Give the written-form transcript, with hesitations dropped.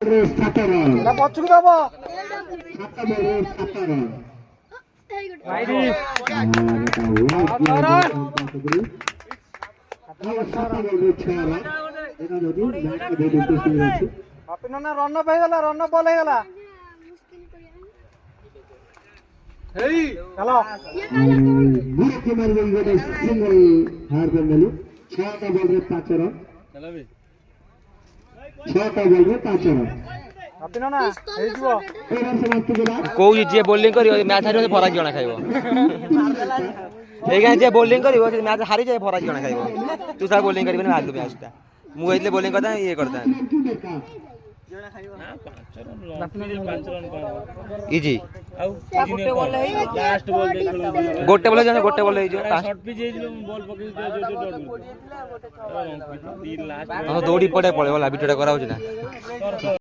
17 ପଛକୁ ଦବ 17 ଭାଇରି ଅପିନା ରନ ହେଇଗଲା ରନ ବଲ ହେଇଗଲା ହେଇ ଚାଲ ବୁରକି ମାରିବେ ଗୋଟେ ସିଙ୍ଗଲ ହାର କରିଦେଲୁ 6ଟା ବଲରେ 5 ରନ 6ଟା ବଲରେ 5 ରନ ଅପିନା ନା ହେଇଯିବ ଏଇଟା ସମାପ୍ତି କଲା କୋଉ ଯିଏ ବୋଲିଂ କରିବ ମ୍ୟାଚ୍ ହାରିବ ସେ ଫରାକ ଜଣା ଖାଇବ ଏଇକା ଯିଏ ବୋଲିଂ କରିବ ସେ ମ୍ୟାଚ୍ ହାରିଯାଏ ଫରାକ ଜଣା ଖାଇବ ତୁ ସାର୍ ବୋଲିଂ କରିବନି ମାରିଲୁ ମ୍ୟାଚଟା ମୁଁ ହେଇଥିଲେ ବୋଲିଂ କରିଥା ଇଏ କରିଥା ଇଜି ଗୋଟେ ବଲ୍ ହେଇଯିବ ଗୋଟେ ବଲ୍ ହେଇଯିବ ଦୌଡ଼ି ପଟେ ପଳେଇବ ଭିଡ଼ିଓଟା କରାହଉଛି ନା